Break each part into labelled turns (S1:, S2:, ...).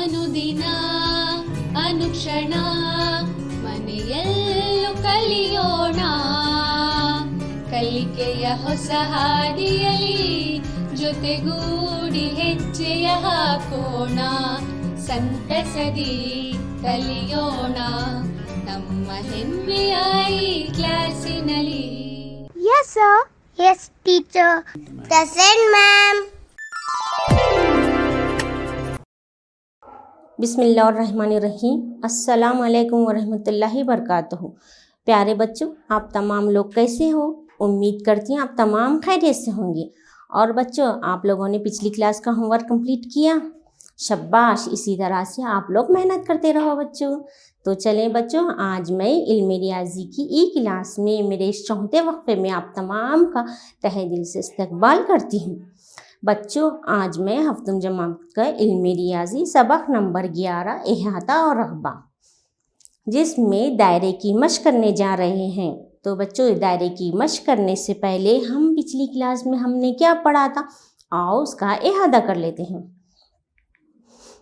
S1: ಅನುದಿನ ಅನುಕ್ಷಣ ಮನೆಯಲ್ಲೂ ಕಲಿಯೋಣ ಕಲಿಕೆಯ ಹೊಸ ಹಾದಿಯಲಿ ಜೊತೆಗೂಡಿ ಹೆಜ್ಜೆಯ ಹಾಕೋಣ ಸಂತಸದಿ ಕಲಿಯೋಣ ನಮ್ಮ ಹೆಮ್ಮೆಯ ಈ ಕ್ಲಾಸಿನಲ್ಲಿ.
S2: Yes, sir. Yes, teacher. Present, ma'am.
S3: बिस्मिल्लाहिर्रहमानिर्रहीम। अस्सलाम वालेकुम वरहमतुल्लाहि वबरकातुहू। प्यारे बच्चों, आप तमाम लोग कैसे हो? उम्मीद करती हैं आप तमाम खैरियत से होंगे। और बच्चों, आप लोगों ने पिछली क्लास का होमवर्क कंप्लीट किया? शाबाश, इसी तरह से आप लोग मेहनत करते रहो बच्चों। तो चलें बच्चों, आज मैं इल्म रियाजी की ई क्लास में मेरे इस चौथे वक्फे में आप तमाम का तहे दिल से इस्तकबाल करती हूँ। बच्चों, आज मैं हफ्तुम जमात का इल्म रियाजी सबक नंबर 11 इहाता और रग़बा, जिसमें दायरे की मशक करने जा रहे हैं। तो बच्चों, दायरे की मशक करने से पहले हम पिछली क्लास में हमने क्या पढ़ा था, आओ उसका इहाता कर लेते हैं।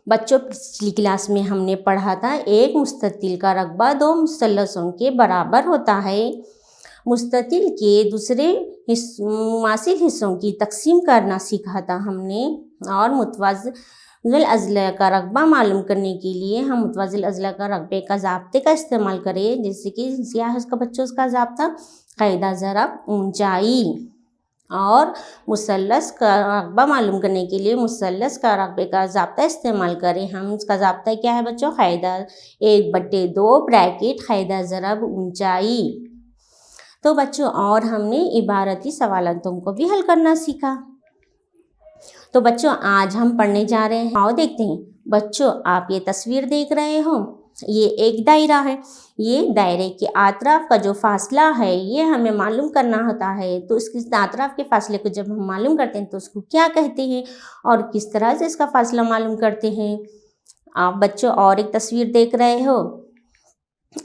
S3: बच्चों, पिछली क्लास में हमने पढ़ा था एक मुस्ततिल का रकबा दो मुसल्लसों के बराबर होता है। मुस्ततिल के दूसरे मुमासिल हिस्सों की तकसीम करना सीखा था हमने। और मुतवाज़िल अज़ला का रकबा मालूम करने के लिए हम मुतवाज़िल अज़ला का रकबे का ज़ाब्ते का इस्तेमाल करें। जैसे कि क्या है उसका बच्चों, उसका ज़ाब्ता क़ायदा ज़रब ऊंचाई। और मुसल्लस का रकबा मालूम करने के लिए मुसल्लस का रकबे का ज़ाब्ता इस्तेमाल करें हम। उसका ज़ाब्ता क्या है बच्चों? क़ायदा 1/2 ब्रैकेट क़ायदा ज़रब ऊंचाई। तो बच्चों, और हमने इबारती सवालातों को भी हल करना सीखा। तो बच्चों, आज हम पढ़ने जा रहे हैं। आओ देखते हैं। बच्चों, आप ये तस्वीर देख रहे हो, ये एक दायरा है। ये दायरे के आतराफ का जो फासला है ये हमें मालूम करना होता है। तो इसके आतराफ के फासले को जब हम मालूम करते हैं तो उसको क्या कहते हैं और किस तरह से इसका फासला मालूम करते हैं। आप बच्चों और एक तस्वीर देख रहे हो।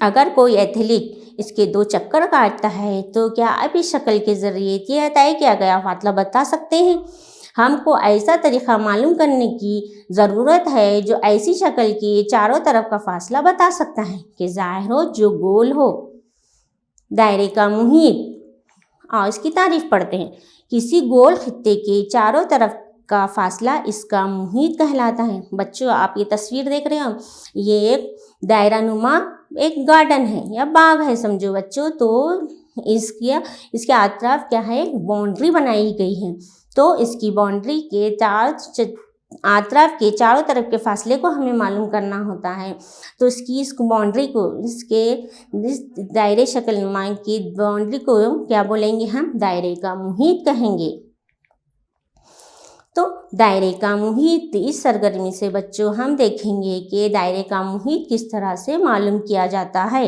S3: अगर कोई एथलीट इसके 2 चक्कर काटता है तो क्या अब इस शक्ल के ज़रिए ये तय किया गया फासला बता सकते हैं? हमको ऐसा तरीक़ा मालूम करने की ज़रूरत है जो ऐसी शक्ल के चारों तरफ का फासला बता सकता है कि ज़ाहिर हो जो गोल हो। दायरे का मुहीत, और इसकी तारीफ़ पढ़ते हैं। किसी गोल खित्ते के चारों तरफ का फासला इसका मुहीत कहलाता है। बच्चों, आप ये तस्वीर देख रहे हो, ये एक दायरा नुमा एक गार्डन है या बाग है समझो बच्चों। तो इसके आतराफ क्या है, बाउंड्री बनाई गई है। तो इसकी बाउंड्री के आतराफ के चारों तरफ के फासले को हमें मालूम करना होता है। तो इस बाउंड्री को इस दायरे शक्ल नुमा की बाउंड्री को क्या बोलेंगे हम? दायरे का मुहीत कहेंगे। तो दायरे का मुहीत, इस सरगर्मी से बच्चों हम देखेंगे कि दायरे का मुहीत किस तरह से मालूम किया जाता है।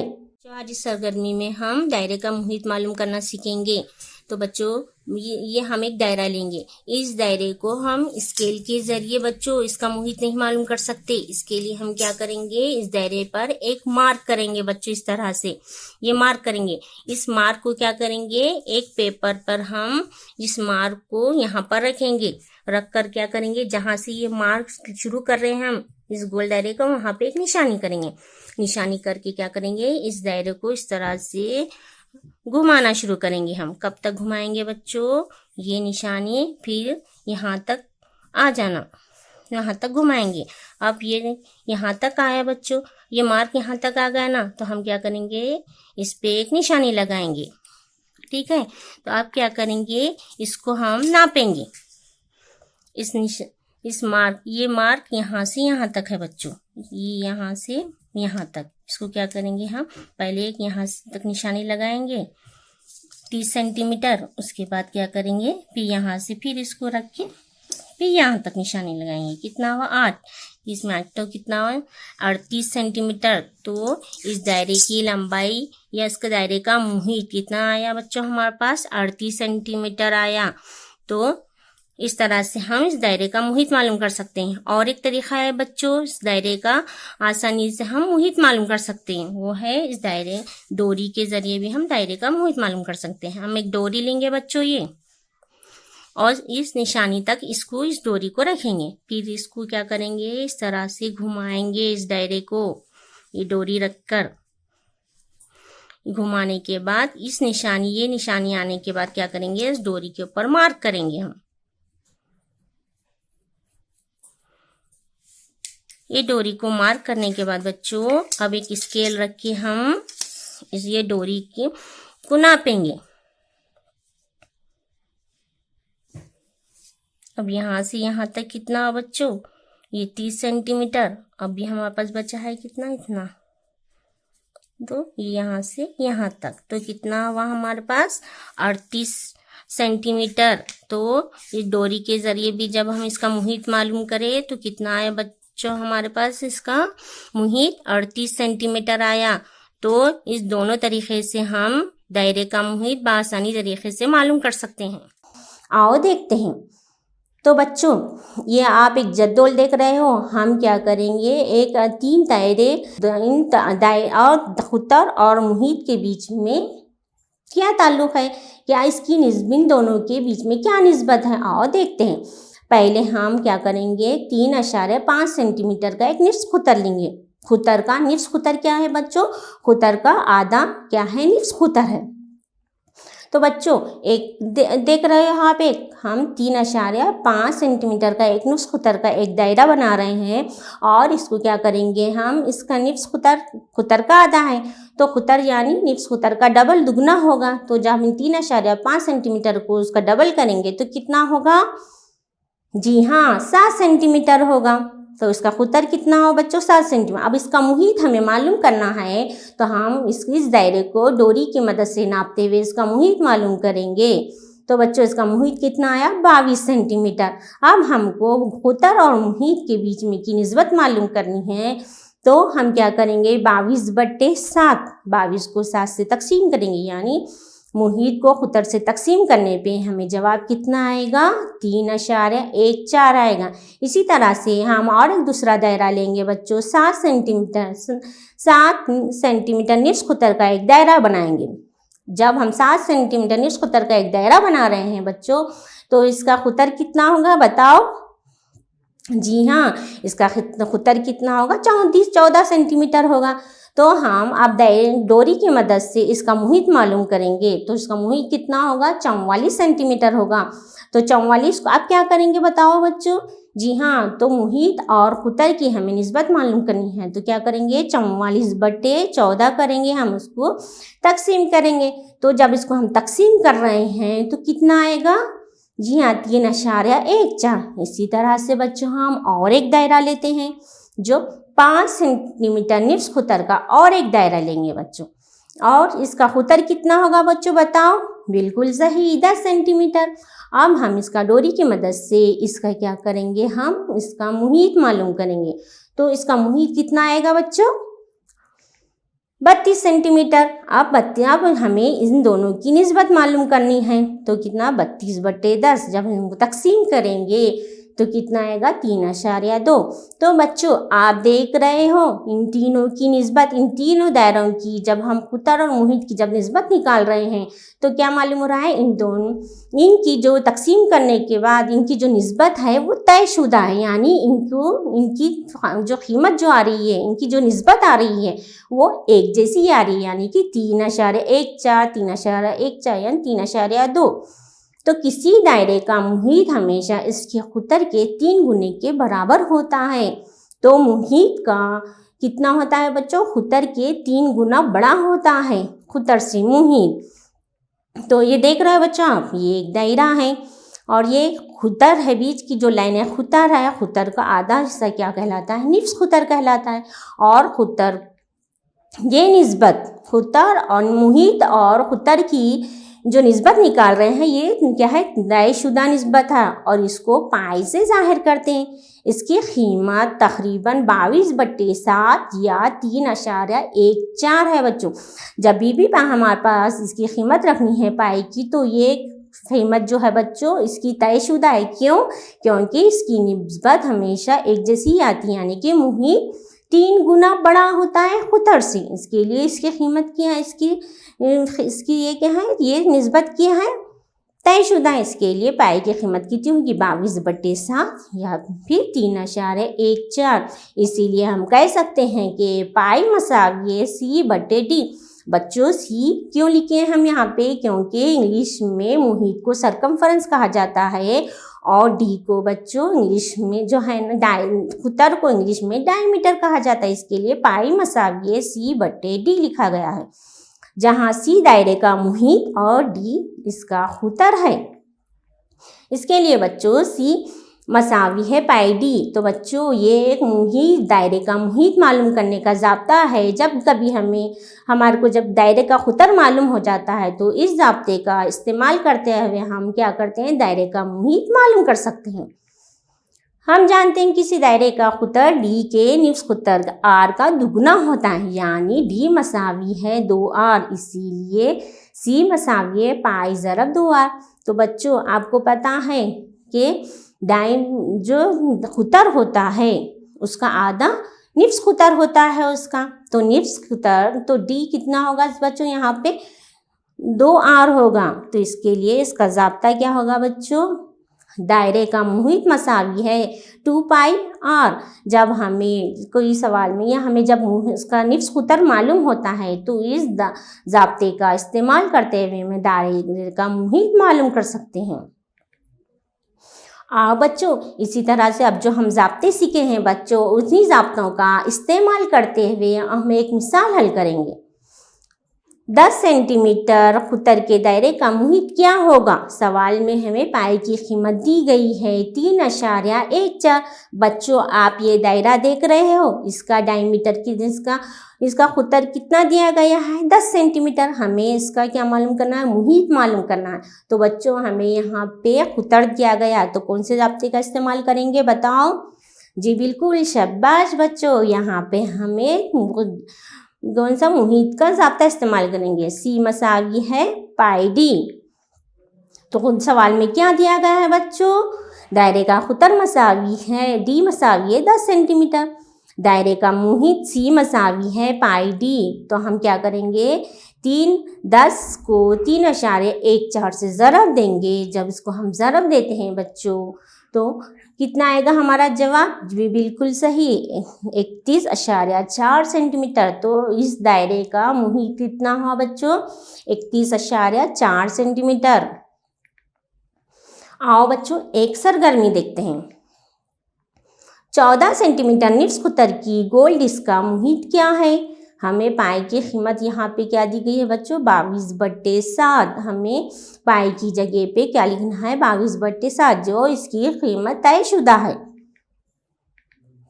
S3: आज इस सरगर्मी में हम दायरे का मुहीत मालूम करना सीखेंगे। तो बच्चों, ये हम एक दायरा लेंगे। इस दायरे को हम स्केल के ज़रिए बच्चों इसका मुहीत नहीं मालूम कर सकते। इसके लिए हम क्या करेंगे, इस दायरे पर एक मार्क करेंगे बच्चों। इस तरह से ये मार्क करेंगे। इस मार्क को क्या करेंगे, एक पेपर पर हम इस मार्क को यहाँ पर रखेंगे। रख कर क्या करेंगे, जहाँ से ये मार्क शुरू कर रहे हैं हम इस गोल दायरे को, वहाँ पे एक निशानी करेंगे। निशानी करके क्या करेंगे, इस दायरे को इस तरह से घुमाना शुरू करेंगे हम। कब तक घुमाएंगे बच्चों, ये निशानी फिर यहाँ तक आ जाना, यहाँ तक घुमाएंगे। अब ये यहाँ तक आया बच्चों, ये मार्क यहाँ तक आ गया ना, तो हम क्या करेंगे, इस पे एक निशानी लगाएंगे। ठीक है, तो आप क्या करेंगे, इसको हम नापेंगे। इस मार्क, ये मार्क यहाँ से यहाँ तक है बच्चों, ये यहाँ से यहाँ तक। इसको क्या करेंगे हम, पहले एक यहाँ तक निशानी लगाएंगे 30 सेंटीमीटर। उसके बाद क्या करेंगे, फिर यहाँ से फिर इसको रख के फिर यहाँ तक निशानी लगाएंगे। कितना हुआ, 8। इसमें 8 तो कितना हुआ, 38 सेंटीमीटर। तो इस दायरे की लंबाई या इसके दायरे का मुहीत कितना आया बच्चों, हमारे पास 38 सेंटीमीटर आया। तो इस तरह से हम इस दायरे का मुहीत मालूम कर सकते हैं। और एक तरीका है बच्चों इस दायरे का आसानी से हम मुहीत मालूम कर सकते हैं, वो है इस दायरे डोरी के ज़रिए भी हम दायरे का मुहीत मालूम कर सकते हैं। हम एक डोरी लेंगे बच्चों ये, और इस निशानी तक इस डोरी को रखेंगे। फिर इसको क्या करेंगे, इस तरह से घुमाएंगे इस दायरे को, ये डोरी रखकर। घुमाने के बाद ये निशानी आने के बाद क्या करेंगे, इस डोरी के ऊपर मार्क करेंगे हम। ये डोरी को मार्क करने के बाद बच्चों अब एक स्केल रख के हम ये डोरी को नापेंगे। अब यहाँ से यहाँ तक कितना बच्चों, ये 30 सेंटीमीटर। अब ये हमारे पास बचा है कितना, इतना। तो यहाँ से यहाँ तक तो कितना हुआ हमारे पास, 38 सेंटीमीटर। तो इस डोरी के जरिए भी जब हम इसका मुहित मालूम करें तो कितना आया बच्चों, हमारे पास इसका मुहित 38 सेंटीमीटर आया। तो इस दोनों तरीके से हम दायरे का मुहित बआसानी तरीके से मालूम कर सकते हैं। आओ देखते हैं। तो बच्चों ये आप एक जद्दोल देख रहे हो। हम क्या करेंगे, एक 3 दायरे और खुतर और मुहित के बीच में क्या ताल्लुक है, क्या इसकी इन दोनों के बीच में क्या निस्बत है, आओ देखते हैं। पहले हम क्या करेंगे, 3.5 सेंटीमीटर का एक निफ्स खुतर लेंगे। खुतर का निफ्स खुतर क्या है बच्चों, खुतर का आधा क्या है, निफ्स खुतर है। तो बच्चों एक देख रहे हो आप, एक हम 3.5 सेंटीमीटर का एक निफ्स खुतर का एक दायरा बना रहे हैं और इसको क्या करेंगे हम, इसका निफ्स खुतर का आधा है तो खुतर यानी निफ्स खुतर का डबल दुगना होगा। तो जब हम 3.5 सेंटीमीटर को उसका डबल करेंगे तो कितना होगा, जी हाँ 7 सेंटीमीटर होगा। तो इसका खुतर कितना हो बच्चों, 7 सेंटीमीटर। अब इसका मुहित हमें मालूम करना है तो हम इस दायरे को डोरी की मदद से नापते हुए इसका मुहित मालूम करेंगे। तो बच्चों इसका मुहित कितना आया, 22 सेंटीमीटर। अब हमको खुतर और मुहित के बीच में की निस्बत मालूम करनी है तो हम क्या करेंगे, 22/7, 22 को 7 से तकसीम करेंगे, यानी मुहित को खुतर से तकसीम करने पे हमें जवाब कितना आएगा, 3.14 आएगा। इसी तरह से हम और एक दूसरा दायरा लेंगे बच्चों, 7 सेंटीमीटर निफ्स खुतर का एक दायरा बनाएंगे। जब हम 7 सेंटीमीटर निफ्स खुतर का एक दायरा बना रहे हैं बच्चों तो इसका खुतर कितना होगा बताओ, जी हाँ इसका खुतर कितना होगा, 14 सेंटीमीटर होगा। तो हम अब डोरी की मदद से इसका मुहित मालूम करेंगे तो इसका मुहित कितना होगा, 44 सेंटीमीटर होगा। तो 44 को आप क्या करेंगे बताओ बच्चों, जी हाँ तो मुहित और खुतर की हमें निस्बत मालूम करनी है तो क्या करेंगे, 44/14 करेंगे, हम उसको तकसीम करेंगे। तो जब इसको हम तकसीम कर रहे हैं तो कितना आएगा, जी हाँ 3.14। इसी तरह से बच्चों हम और एक दायरा लेते हैं जो 5 सेंटीमीटर निफ्स खुतर का और एक दायरा लेंगे बच्चों, और इसका खुतर कितना होगा बच्चों बताओ, बिल्कुल सही 10 सेंटीमीटर। अब हम इसका डोरी की मदद से इसका क्या करेंगे, हम इसका मुहित मालूम करेंगे। तो इसका मुहित कितना आएगा बच्चों, 32 सेंटीमीटर। अब हमें इन दोनों की निस्बत मालूम करनी है तो कितना, 32/10। जब हम तकसीम करेंगे तो कितना आएगा, 3.2। तो बच्चों आप देख रहे हो इन तीनों की निस्बत, इन तीनों दायरों की जब हम खुतर और मुहित की जब निस्बत निकाल रहे हैं तो क्या मालूम हो रहा है, इनकी जो तकसीम करने के बाद इनकी जो निस्बत है वो तयशुदा है, यानी इनकी जो कीमत जो आ रही है, इनकी जो निस्बत आ रही है वो एक जैसी आ रही है, यानी कि 3.14, 3.14 यानी 3.2। तो किसी दायरे का मुहित हमेशा इसके खुतर के 3 गुने के बराबर होता है। तो मुहित का कितना होता है बच्चों, खुतर के 3 गुना बड़ा होता है खुतर से मुहित। तो ये देख रहे हो बच्चों आप, ये एक दायरा है और ये खुतर है, बीच की जो लाइन है खुतर है, खुतर का आधा हिस्सा क्या कहलाता है, निफ्स खुतर कहलाता है। और खुतर ये निस्बत खुतर और मुहित और खुतर की जो निस्बत निकाल रहे हैं ये क्या है, तयशुदा निस्बत है और इसको पाई से जाहिर करते हैं। इसकी कीमत तकरीबन 22/7 या 3.14 है बच्चों। जब भी हमारे पास इसकी कीमत रखनी है पाई की तो ये कीमत जो है बच्चों इसकी तयशुदा है। क्यों, क्योंकि इसकी निस्बत हमेशा एक जैसी आती है, यानी कि मुहित 3 गुना बड़ा होता है खुतर से। इसके लिए इसकी कीमत क्या है, इसकी ये क्या है, ये निस्बत क्या है तयशुदा है। इसके लिए पाई की कीमत कितनी होगी? 22/7 या फिर 3.14। इसीलिए हम कह सकते हैं कि पाई = C/D। बच्चों सी क्यों लिखे हैं हम यहाँ पे? क्योंकि इंग्लिश में मुहित को सरकमफ्रेंस कहा जाता है और डी को बच्चों इंग्लिश में जो है ना उत्तर को इंग्लिश में डायमीटर कहा जाता है। इसके लिए पाई = C/D लिखा गया है, जहाँ सी दायरे का मुहित और डी इसका उत्तर है। इसके लिए बच्चों सी = पाई डी। तो बच्चों ये एक मुहित दायरे का मुहित मालूम करने का ज़ाब्ता है। जब कभी हमारे को जब दायरे का उत्तर मालूम हो जाता है तो इस ज़ाब्ते का इस्तेमाल करते हुए हम क्या करते हैं? दायरे का मुहित मालूम कर सकते हैं। हम जानते हैं किसी दायरे का उत्तर डी के निफ्स उत्तर आर का दुगना होता है, यानी डी = 2r। इसीलिए सी = पाई × 2r। तो बच्चों आपको पता है कि जो उत्तर होता है उसका आधा निफ्स उत्तर होता है उसका। तो निफ्स उत्तर तो डी कितना होगा बच्चों? यहाँ पे 2r होगा। तो इसके लिए इसका ज़ाब्ता क्या होगा बच्चों? दायरे का मुहित = 2πr। जब हमें कोई सवाल में या हमें जब उसका निफ्स उत्तर मालूम होता है तो इस ज़ाब्ते का इस्तेमाल करते हुए हमें दायरे का मुहित मालूम कर सकते हैं। बच्चों इसी तरह से अब जो हम ज़ाब्ते सीखे हैं बच्चों, उन्हीं ज़ाब्तों का इस्तेमाल करते हुए हम एक मिसाल हल करेंगे। 10 सेंटीमीटर उत्तर के दायरे का मुहित क्या होगा? सवाल में हमें पाई की कीमत दी गई है 3.14। बच्चों आप ये दायरा देख रहे हो, इसका डायमीटर इसका उत्तर कितना दिया गया है? 10 सेंटीमीटर। हमें इसका क्या मालूम करना है? मुहित मालूम करना है। तो बच्चों हमें यहाँ पे उत्तर दिया गया, तो कौन से ज़ाब्ते का इस्तेमाल करेंगे बताओ? जी बिल्कुल, शाबाश बच्चों। यहाँ पे हमें कौन सा मुहित का ज़ाब्ता इस्तेमाल करेंगे? सी = पाई डी। तो सवाल में क्या दिया गया है बच्चों? दायरे का उत्तर डी = 10 सेंटीमीटर। दायरे का मुहित सी = पाई डी। तो हम क्या करेंगे? 10 को 3.14 से ज़रब देंगे। जब इसको हम ज़रब देते हैं बच्चों तो कितना आएगा हमारा जवाब? जी बिल्कुल सही, 31.4 सेंटीमीटर। तो इस दायरे का मुहित कितना हुआ बच्चों? 31.4 सेंटीमीटर। आओ बच्चों एक सरगर्मी देखते हैं। 14 सेंटीमीटर निफ्स उत्तर की गोल डिस्क का मुहित क्या है? हमें पाई की कीमत यहाँ पे क्या दी गई है बच्चों? 22/7। हमें पाई की जगह पे क्या लिखना है? 22/7, जो इसकी कीमत तयशुदा है।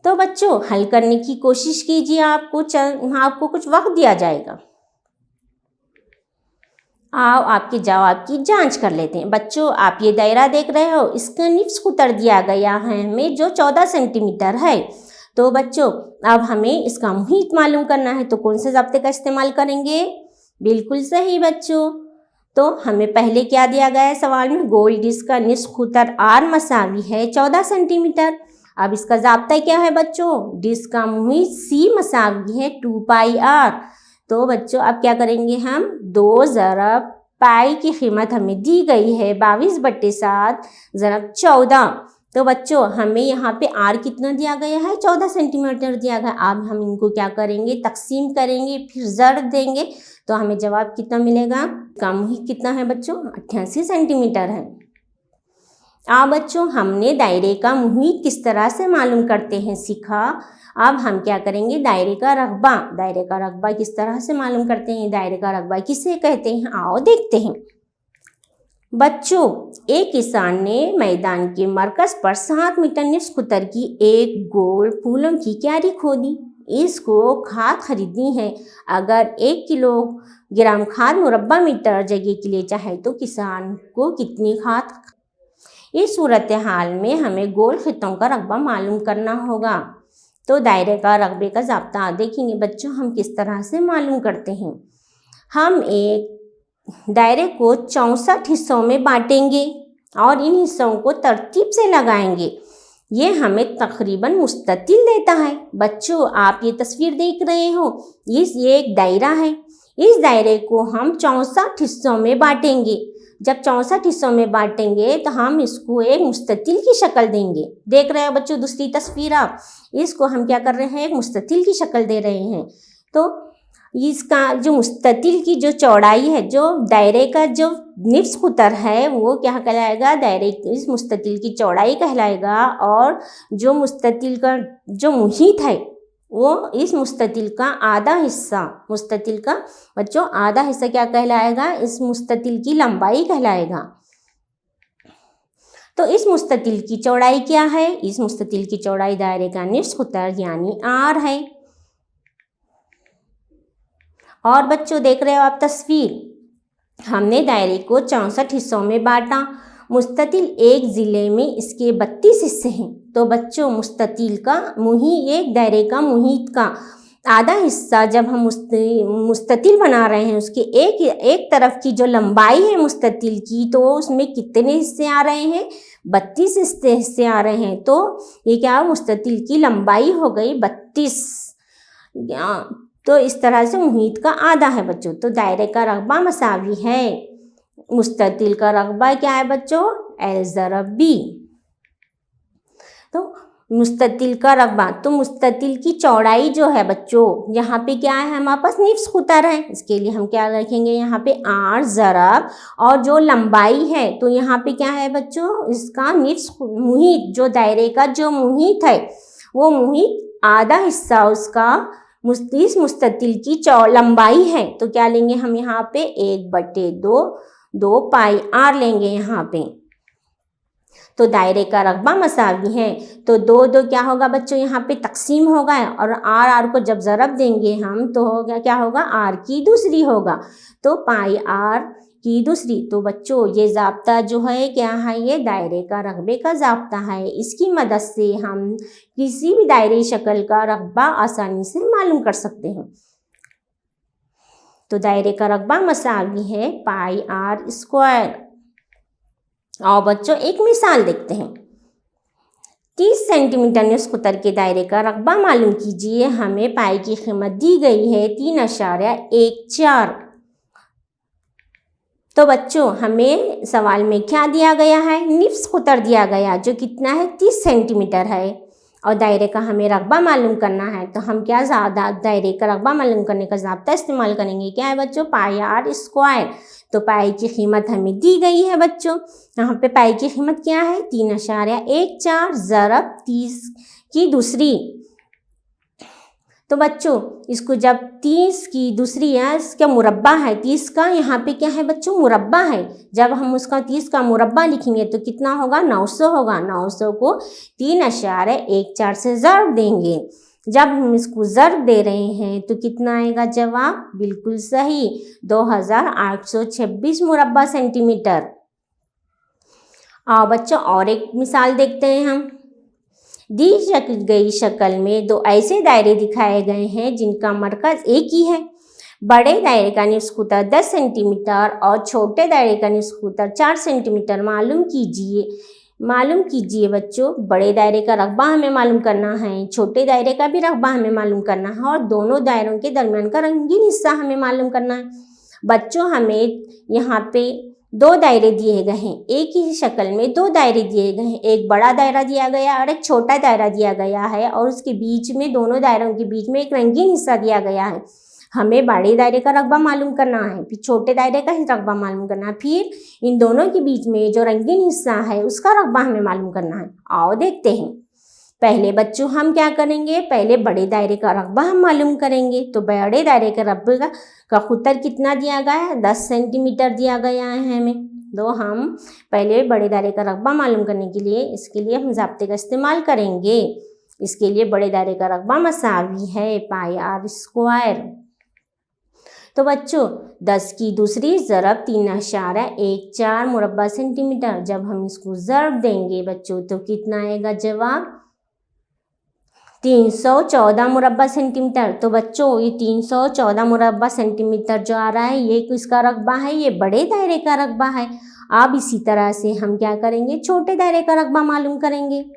S3: तो बच्चों हल करने की कोशिश कीजिए। आपको कुछ वक्त दिया जाएगा। आओ आपके जवाब की जांच कर लेते हैं। बच्चों आप ये दायरा देख रहे हो, इसका निफ्स उत्तर दिया गया है हमें जो 14 सेंटीमीटर है। तो बच्चों अब हमें इसका मुहित मालूम करना है, तो कौन से ज़ाब्ते का इस्तेमाल करेंगे? बिल्कुल सही बच्चों। तो हमें पहले क्या दिया गया है सवाल में? गोल डिस्क का निफ्स उत्तर r = 14 सेंटीमीटर। अब इसका ज़ाब्ता क्या है बच्चों? डिस्क का मुहित c = 2πr। तो बच्चों अब क्या करेंगे हम? 2 × पाई की कीमत हमें दी गई है 22/7 × 14। तो बच्चों हमें यहाँ पे r कितना दिया गया है? 14 सेंटीमीटर दिया गया। अब हम इनको क्या करेंगे? तकसीम करेंगे, फिर ज़रब देंगे, तो हमें जवाब कितना मिलेगा? का मुहित कितना है बच्चों? 88 सेंटीमीटर है। बच्चों हमने दायरे का मुहित किस तरह से मालूम करते हैं सीखा। अब हम क्या करेंगे? दायरे का रकबा किस तरह से मालूम करते हैं? दायरे का रकबा किसे कहते हैं? आओ देखते हैं। बच्चों एक किसान ने मैदान के मरकज पर 7 मीटर निफ्स उत्तर की एक गोल फूलों की क्यारी खोदी। इसको खाद खरीदनी है। अगर 1 किलोग्राम खाद मुरब्बा मीटर जगह के लिए चाहे तो किसान को कितनी खाद? इस सूरत हाल में हमें गोल खित्तों का रकबा मालूम करना होगा। तो दायरे का रकबे का ज़ाब्ता देखेंगे बच्चों हम किस तरह से मालूम करते हैं। हम एक दायरे को 64 हिस्सों में बांटेंगे और इन हिस्सों को तरतीब से लगाएंगे। ये हमें तकरीबन मुस्ततिल देता है। बच्चों आप ये तस्वीर देख रहे हो, ये एक दायरा है। इस दायरे को हम 64 हिस्सों में बांटेंगे। जब 64 हिस्सों में बांटेंगे तो हम इसको एक मुस्ततिल की शक्ल देंगे। देख रहे हो बच्चों दूसरी तस्वीर आप, इसको हम क्या कर रहे हैं, एक मुस्ततिल की शक्ल दे रहे हैं। तो इसका जो मुस्ततिल की जो चौड़ाई है, जो दायरे का जो निफ्स कुतर है वो क्या कहलाएगा, दायरे इस मुस्ततिल की चौड़ाई कहलाएगा। और जो मुस्ततिल का जो मुहीत है वो इस मुस्ततिल का आधा हिस्सा, मुस्ततिल का बच्चों आधा हिस्सा क्या कहलाएगा, इस मुस्ततिल की लंबाई कहलाएगा। तो इस मुस्ततिल की चौड़ाई क्या है, इस मुस्ततिल की चौड़ाई दायरे का निफ्स कुतर यानी आर है। और बच्चों देख रहे हो आप तस्वीर, हमने दायरे को 64 हिस्सों में बांटा। मुस्ततिल एक ज़िले में इसके 32 हिस्से हैं। तो बच्चों मुस्ततिल का एक दायरे का मुहीत का आधा हिस्सा जब हम मुस्ततिल बना रहे हैं, उसके एक तरफ की जो लंबाई है मुस्ततिल की, तो उसमें कितने हिस्से आ रहे हैं, 32 हिस्से आ रहे हैं। तो ये क्या, मुस्ततिल की लंबाई हो गई 32। तो इस तरह से मुहीत का आधा है बच्चों। तो दायरे का रकबा मसावी है, मुस्ततिल का रकबा क्या है बच्चों, L ज़रब B। तो मुस्ततिल का रकबा, तो मुस्ततिल की चौड़ाई जो है बच्चों, यहाँ पे क्या है, हमारे पास निफ्स कुतर है, इसके लिए हम क्या रखेंगे यहाँ पे R ज़रब, और जो लंबाई है तो यहाँ पे क्या है बच्चों, इसका निफ्स मुहीत, जो दायरे का जो मुहीत है वो मुहीत आधा हिस्सा उसका इस मुस्ततिल की लंबाई है। तो क्या लेंगे हम यहाँ पे 1/2 पाई R लेंगे यहाँ पे। तो दायरे का रकबा मसावी है, तो 2 क्या होगा बच्चों, यहाँ पे तकसीम होगा, और R को जब ज़रब देंगे हम तो होगा क्या होगा, R की दूसरी होगा, तो पाई R की दूसरी। तो बच्चों ये ज़ाब्ता जो है क्या है, ये दायरे का रकबे का ज़ाब्ता है। इसकी मदद से हम किसी भी दायरे शक्ल का रकबा आसानी से मालूम कर सकते हैं। तो दायरे का रकबा मसावी है पाई R स्क्वायर। और बच्चों एक मिसाल देखते हैं। 30 सेंटीमीटर निफ्स कुतर के दायरे का रकबा मालूम कीजिए। हमें पाई की कीमत दी गई है 3.14। तो बच्चों हमें सवाल में क्या दिया गया है, निफ्स कुतर दिया गया जो कितना है, 30 सेंटीमीटर है, और दायरे का हमें रकबा मालूम करना है। तो हम क्या दायरे का रकबा मालूम करने का ज़ाब्ता इस्तेमाल करेंगे, क्या है बच्चों, पाई R स्क्वायर। तो पाई की कीमत हमें दी गई है बच्चों, यहाँ पे पाई की कीमत क्या है, 3.14 ज़रब 30 की दूसरी। तो बच्चों इसको जब 30 की दूसरी है, इसका मुरब्बा है, 30 का यहाँ पे क्या है बच्चों, मुरब्बा है। जब हम उसका 30 का मुरब्बा लिखेंगे तो कितना होगा, 900 होगा। 900 को 3.14 से ज़रब देंगे। जब हम इसको ज़रब दे रहे हैं तो कितना आएगा जवाब, बिल्कुल सही, 2826 मुरब्बा सेंटीमीटर। और बच्चों और एक मिसाल देखते हैं हम। दी गई शक्ल में 2 ऐसे दायरे दिखाए गए हैं जिनका मरकज़ एक ही है। बड़े दायरे का निफ्स कुतर 10 सेंटीमीटर और छोटे दायरे का निफ्स कुतर 4 सेंटीमीटर मालूम कीजिए बच्चों। बड़े दायरे का रकबा हमें मालूम करना है, छोटे दायरे का भी रकबा हमें मालूम करना है, और दोनों दायरों के दरमियान का रंगीन हिस्सा हमें मालूम करना है। बच्चों हमें यहाँ पे 2 दायरे दिए गए हैं, एक ही शक्ल में 2 दायरे दिए गए हैं। एक बड़ा दायरा दिया गया है और एक छोटा दायरा दिया गया है, और उसके बीच में, दोनों दायरों के बीच में एक रंगीन हिस्सा दिया गया है। हमें बड़े दायरे का रकबा मालूम करना है, फिर छोटे दायरे का रकबा मालूम करना है, फिर इन दोनों के बीच में जो रंगीन हिस्सा है उसका रकबा हमें मालूम करना है। आओ देखते हैं। पहले बच्चों हम क्या करेंगे, पहले बड़े दायरे का रकबा हम मालूम करेंगे। तो बड़े दायरे के रकबे का कुतर कितना दिया गया है, 10 सेंटीमीटर दिया गया है हमें। तो हम पहले बड़े दायरे का रकबा मालूम करने के लिए, इसके लिए हम ज़ाब्ते का इस्तेमाल करेंगे। इसके लिए बड़े दायरे का रकबा मसावी है पाई R स्क्वायर। तो बच्चों 10 की दूसरी ज़रब 3.14 मुरब्बा सेंटीमीटर। जब हम इसको ज़रब देंगे बच्चों तो कितना आएगा जवाब, 314 मुरब्बा सेंटीमीटर। तो बच्चों ये 314 मुरब्बा सेंटीमीटर जो आ रहा है ये किसका रकबा है, ये बड़े दायरे का रकबा है। अब इसी तरह से हम क्या करेंगे, छोटे दायरे का रकबा मालूम करेंगे।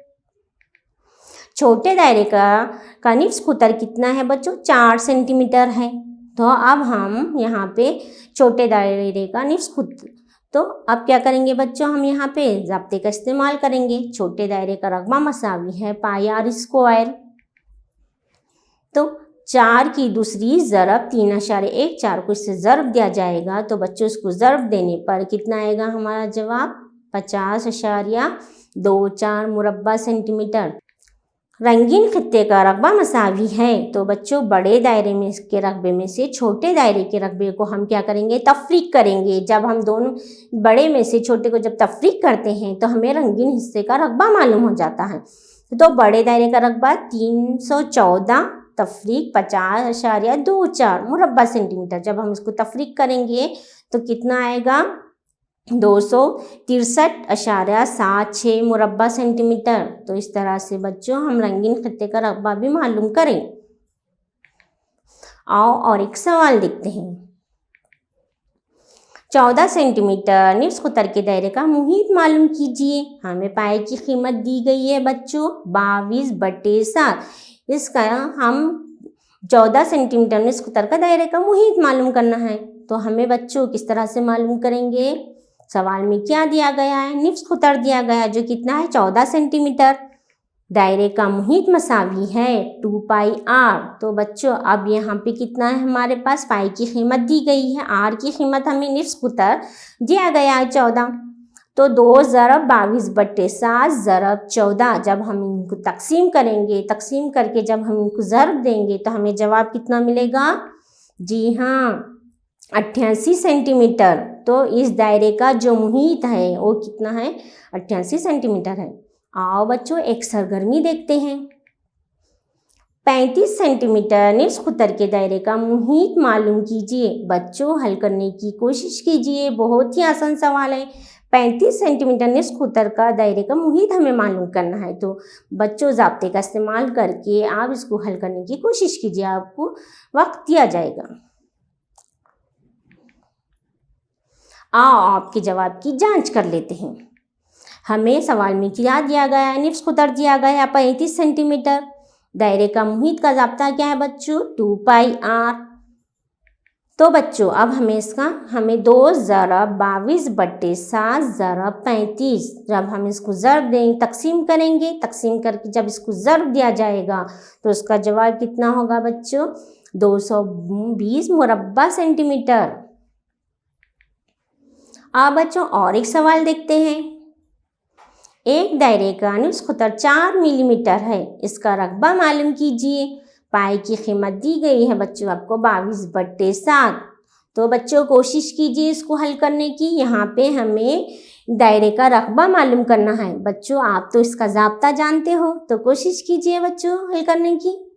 S3: छोटे दायरे का निफ्स कुतर कितना है बच्चों, 4 सेंटीमीटर है। तो अब हम यहाँ पे छोटे दायरे का निफ्स तो अब क्या करेंगे बच्चों, हम यहाँ पे ज़ाब्ते का इस्तेमाल करेंगे। छोटे दायरे का रकबा मसावी है पाई आर स्क्वायर। तो 4 की दूसरी ज़रब 3.1, 4 को इससे ज़रब दिया जाएगा तो बच्चों इसको ज़रब देने पर कितना आएगा हमारा जवाब, 50.24 मुरब्बा सेंटीमीटर। रंगीन खित्ते का रकबा मसावी है। तो बच्चों बड़े दायरे में के रकबे में से छोटे दायरे के रकबे को हम क्या करेंगे, तफरीक करेंगे। जब हम दोनों बड़े में से छोटे को जब तफरीक करते हैं तो हमें रंगीन हिस्से का रकबा मालूम हो जाता है। तो बड़े दायरे का रकबा 314 तफरीक 50.24 मुरब्बा सेंटीमीटर। जब हम इसको तफरीक करेंगे तो कितना आएगा, 263.76 मुरब्बा सेंटीमीटर। तो इस तरह से बच्चों हम रंगीन खित्ते का रकबा भी मालूम करें। आओ और एक सवाल देखते हैं। 14 सेंटीमीटर निफ्स कुतर के दायरे का मुहीत मालूम कीजिए। हमें पाए की कीमत दी गई है बच्चों 22/7। इसका हम 14 सेंटीमीटर निफ्स कुतर का दायरे का मुहीत मालूम करना है। तो हमें बच्चों किस तरह से मालूम करेंगे, सवाल में क्या दिया गया है, निफ्स कुतर दिया गया है जो कितना है 14 सेंटीमीटर। दायरे का मुहीत मसावी है 2 पाई आर। तो बच्चों अब यहाँ पे कितना है हमारे पास, पाई की कीमत दी गई है, आर की कीमत हमें निफ्स कुतर दिया गया है 14। तो 2 ज़रब 22/7 ज़रब 14। जब हम इनको तकसीम करेंगे, तकसीम करके जब हम इनको ज़रब देंगे तो हमें जवाब कितना मिलेगा, जी हाँ 88 सेंटीमीटर। तो इस दायरे का जो मुहीत है वो कितना है, 88 सेंटीमीटर है। आओ बच्चों एक सरगर्मी देखते हैं। 35 सेंटीमीटर निफ्स कुतर के दायरे का मुहीत मालूम कीजिए। बच्चों हल करने की कोशिश कीजिए, बहुत ही आसान सवाल है। 35 सेंटीमीटर निफ्स कुतर का दायरे का मुहीत हमें मालूम करना है। तो बच्चों ज़ाब्ते का इस्तेमाल करके आप इसको हल करने की कोशिश कीजिए, आपको वक्त दिया जाएगा। आओ आपके जवाब की जांच कर लेते हैं। हमें सवाल में क्या दिया गया है, निफ्स कुतर दिया गया है 35 सेंटीमीटर। दायरे का मुहीत का ज़ाब्ता क्या है बच्चों, 2 पाई आर। तो बच्चों अब हमें 2 ज़रब 22/7 ज़रब 35। जब हम इसको ज़रब देंगे, तकसीम करेंगे, तकसीम करके जब इसको ज़रब दिया जाएगा तो उसका जवाब कितना होगा बच्चों, 220 मुरब्बा सेंटीमीटर। अब बच्चों और एक सवाल देखते हैं। एक दायरे का निफ्स कुतर 4 मिलीमीटर है, इसका रकबा मालूम कीजिए। पाई की कीमत दी गई है बच्चों आपको 22/7। तो बच्चों कोशिश कीजिए इसको हल करने की। यहाँ पे हमें दायरे का रकबा मालूम करना है। बच्चों आप तो इसका ज़ाब्ता जानते हो, तो कोशिश कीजिए बच्चों हल करने की।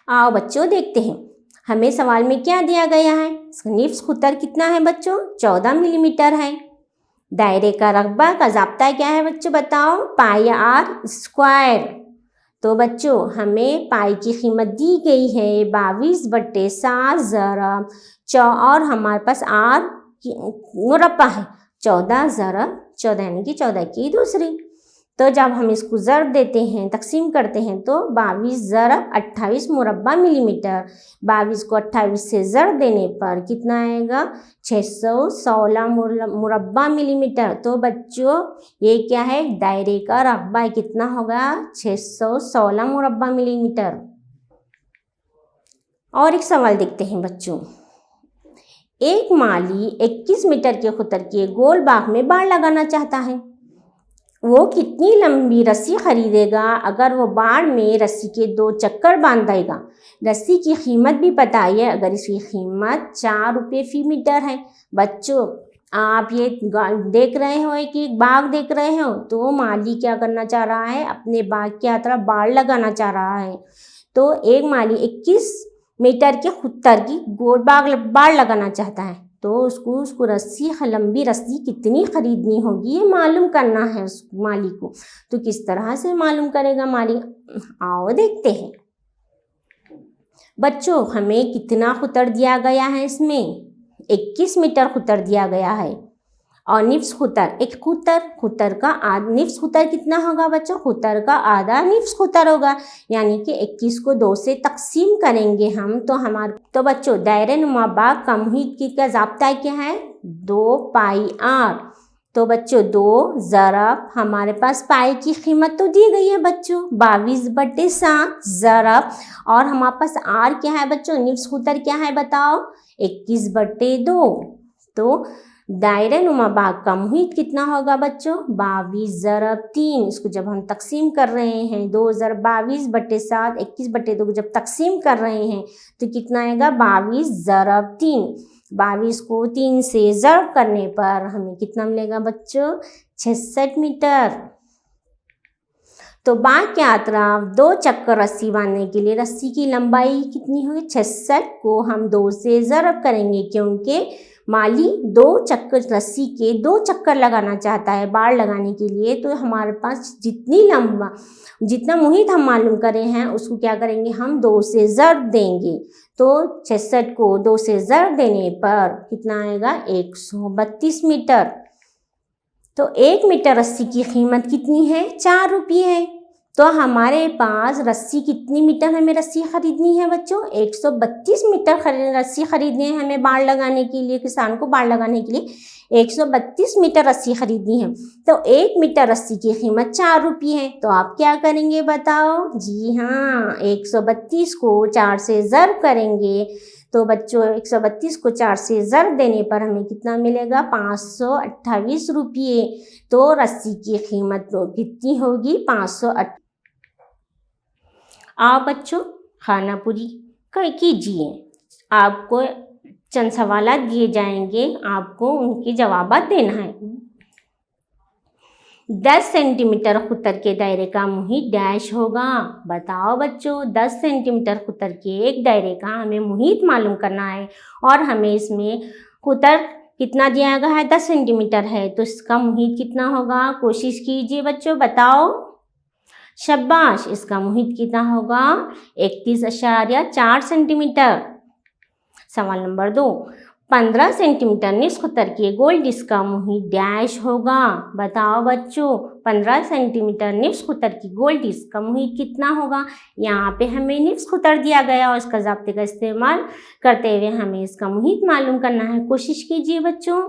S3: आओ बच्चों देखते हैं हमें सवाल में क्या दिया गया है। निफ्स कुतर कितना है बच्चों, 14 मिलीमीटर है। दायरे का रकबा का ज़ाब्ता क्या है बच्चों बताओ, पाई आर स्क्वायर। तो बच्चों हमें पाई की कीमत दी गई है 22/7 ज़रब और हमारे पास आर मुरब्बा है 14 ज़रब 14 यानी कि 14 की दूसरी। तो जब हम इसको ज़रब देते हैं, तकसीम करते हैं तो 22 ज़रब 28 मुरब्बा मिलीमीटर। 22 को 28 से ज़रब देने पर कितना आएगा, 616 मुरब्बा मिलीमीटर। तो बच्चों ये क्या है, दायरे का रकबा कितना होगा, 616 मुरब्बा मिलीमीटर। और एक सवाल देखते हैं बच्चों। एक माली 21 मीटर के कुतर के गोल बाग में बाड़ लगाना चाहता है। वो कितनी लंबी रस्सी खरीदेगा अगर वो बाड़ में रस्सी के 2 चक्कर बांध देगा। रस्सी की कीमत भी पता है, अगर इसकी कीमत 4 रुपये फी मीटर है। बच्चों आप ये देख रहे हो कि एक बाग देख रहे हो, तो माली क्या करना चाह रहा है, अपने बाग की तरफ बाड़ लगाना चाह रहा है। तो एक माली 21 मीटर के कुतर की गोल बाड़ लगाना चाहता है। तो उसको रस्सी, लंबी रस्सी कितनी खरीदनी होगी ये मालूम करना है उस माली को। तो किस तरह से मालूम करेगा माली, आओ देखते हैं। बच्चों हमें कितना कुतर दिया गया है, इसमें 21 मीटर कुतर दिया गया है। और निफ्स खुतर, एक खुतर का निफ्स खुतर कितना होगा बच्चों? खुतर का आधा निफ्स खुतर होगा, यानी कि 21 को 2 से तकसीम करेंगे हम तो बच्चों दायरे नुमा बाग का मुहित का ज़ाब्ता क्या है? 2 पाई आर। तो बच्चों 2 ज़रब हमारे पास पाई की कीमत तो दी गई है बच्चों 22/7 ज़रब, और हमारे पास आर क्या है बच्चों? निफ्स खुतर क्या है बताओ? 21/2। तो दायरे नुमा बाग का मुहित कितना होगा बच्चों? 22/3। इसको जब हम तकसीम कर रहे हैं 2 ज़रब 22/7 21/2 को जब तकसीम कर रहे हैं तो कितना आएगा? 22/3। 22 को 3 से ज़रब करने पर हमें कितना मिलेगा बच्चों? 66 मीटर। तो बाग के अतराफ 2 चक्कर रस्सी बांधने के लिए रस्सी की लंबाई कितनी होगी? 66 को हम 2 से ज़रब करेंगे, क्योंकि माली 2 चक्कर रस्सी के 2 चक्कर लगाना चाहता है बाड़ लगाने के लिए। तो हमारे पास जितना मुहित हम मालूम करे हैं उसको क्या करेंगे? हम 2 से ज़रब देंगे। तो 66 को 2 से ज़रब देने पर कितना आएगा? 132 मीटर। तो 1 मीटर रस्सी की कीमत कितनी है? 4 रुपये है। तो हमारे पास रस्सी कितनी मीटर हमें रस्सी खरीदनी है बच्चों? 132 मीटर रस्सी खरीदनी है हमें बाड़ लगाने के लिए, किसान को बाड़ लगाने के लिए 132 मीटर रस्सी खरीदनी है। तो 1 मीटर रस्सी की कीमत 4 रुपये है। तो आप क्या करेंगे बताओ? जी हाँ, 132 को 4 से ज़रब करेंगे। तो बच्चों 132 को 4 से ज़रब देने पर हमें कितना मिलेगा? 528 रुपये। तो रस्सी की कीमत तो कितनी होगी? 528। आप बच्चों खाना पूरी कीजिए। आपको चंद सवाल दिए जाएंगे, आपको उनके जवाब देना है। 10 सेंटीमीटर खुतर के दायरे का मुहित डैश होगा। बताओ बच्चों, 10 सेंटीमीटर खुतर के एक दायरे का हमें मुहित मालूम करना है और हमें इसमें खुतर कितना दिया गया है? 10 सेंटीमीटर है, तो इसका मुहित कितना होगा? कोशिश कीजिए बच्चों, बताओ। शाबाश, इसका मुहित कितना होगा? 31.4 सेंटीमीटर। सवाल नंबर 2, 15 सेंटीमीटर निफ्स खुतर के गोल डिस्क का मुहित डैश होगा। बताओ बच्चों, 15 सेंटीमीटर निफ्स खुतर की गोल डिस्क का मुहित कितना होगा? यहाँ पे हमें निफ्स खुतर दिया गया और इसका ज़ाब्ते का इस्तेमाल करते हुए हमें इसका मुहित मालूम करना है। कोशिश कीजिए बच्चों।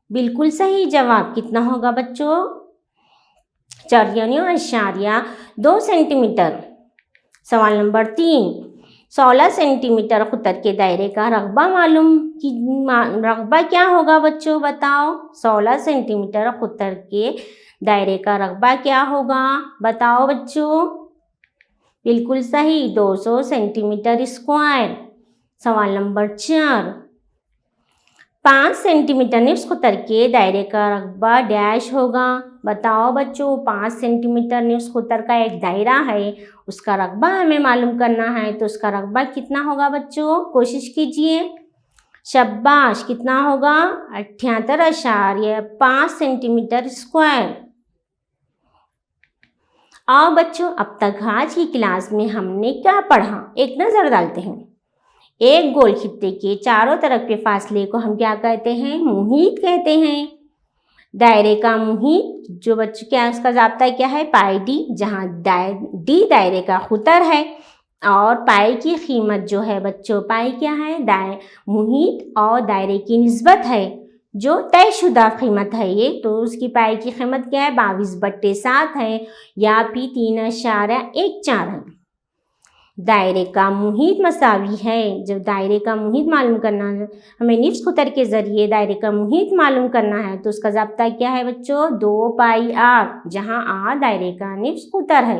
S3: बिल्कुल सही जवाब कितना होगा बच्चों? 4.2 सेंटीमीटर। सवाल नंबर 3, 16 सेंटीमीटर खुतर के दायरे का रकबा रकबा क्या होगा बच्चों? बताओ। 16 सेंटीमीटर खुतर के दायरे का रकबा क्या होगा? बताओ बच्चों। बिल्कुल सही, 200 सेंटीमीटर स्क्वायर। सवाल नंबर 4, 5 सेंटीमीटर निफ्स खुतर के दायरे का रकबा डैश होगा। बताओ बच्चों, 5 सेंटीमीटर निफ्स खुतर का एक दायरा है, उसका रकबा हमें मालूम करना है। तो उसका रकबा कितना होगा बच्चों? कोशिश कीजिए। शाबाश, कितना होगा? 78.5 सेंटीमीटर स्क्वायर। आओ बच्चों, अब तक आज की क्लास में हमने क्या पढ़ा, एक नज़र डालते हैं। एक गोल खित्ते के चारों तरफ के फासले को हम क्या कहते हैं? मुहित कहते हैं। दायरे का मुहित जो बच्चों क्या उसका ज़ाब्ता क्या है? पाई डी, जहाँ डी दायरे का खुतर है और पाई की कीमत जो है बच्चों, पाई क्या है? मुहित और दायरे की निस्बत है जो तयशुदा कीमत है ये, तो उसकी पाई की कीमत क्या है? 22/7 है या फिर 3.14 है। दायरे का मुहित मसावी है। जब दायरे का मुहित मालूम करना है, हमें निफ्स खुतर के ज़रिए दायरे का मुहित मालूम करना है, तो उसका ज़ाब्ता क्या है बच्चों? 2 पाई आर, जहाँ आर दायरे का निफ्स खुतर है।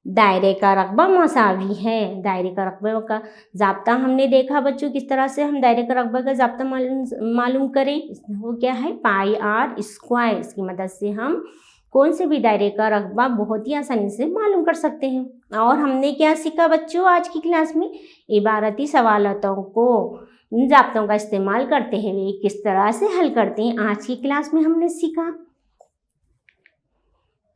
S3: दायरे का रकबा मसावी है। दायरे का रकबे का ज़ाब्ता हमने देखा बच्चों किस तरह से हम दायरे का रकबे का ज़ाब्ता मालूम करें। वो क्या है? पाई आर स्क्वायर। इसकी मदद से हम कौन से भी दायरे का रकबा बहुत ही आसानी से मालूम कर सकते हैं। और हमने क्या सीखा बच्चों आज की क्लास में? इबारती सवालों को इन ज़ाब्तों का इस्तेमाल करते हुए किस तरह से हल करते हैं, आज की क्लास में हमने सीखा।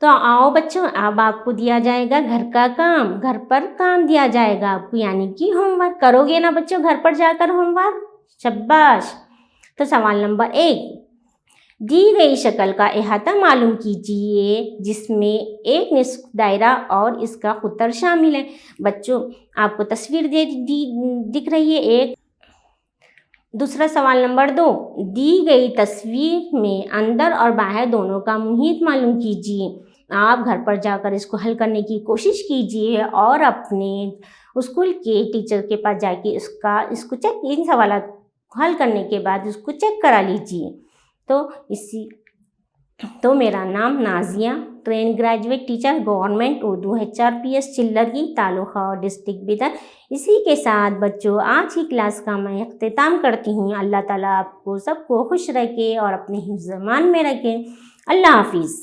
S3: तो आओ बच्चों, अब आपको दिया जाएगा घर का काम, घर पर काम दिया जाएगा आपको, यानी कि होमवर्क। करोगे ना बच्चों घर पर जाकर होमवर्क? शाबाश। तो सवाल नंबर 1, दी गई शक्ल का अहाता मालूम कीजिए जिसमें एक निस्फ दायरा और इसका खुतर शामिल है। बच्चों आपको तस्वीर दिख रही है एक। दूसरा सवाल नंबर 2, दी गई तस्वीर में अंदर और बाहर दोनों का मुहित मालूम कीजिए। आप घर पर जाकर इसको हल करने की कोशिश कीजिए और अपने स्कूल के टीचर के पास जाके इसको चेक, इन सवाल हल करने के बाद इसको चेक करा लीजिए। तो मेरा नाम Nazia, train graduate teacher, government Urdu HRPS Chillargi, taluka और डिस्ट्रिक्ट बिदर। इसी के साथ बच्चों आज की क्लास का मैं अख्तिताम करती हूँ। अल्लाह ताला आपको सबको खुश रखे और अपने हिफ्ज़-ए-मान में रखे। अल्लाह हाफिज़।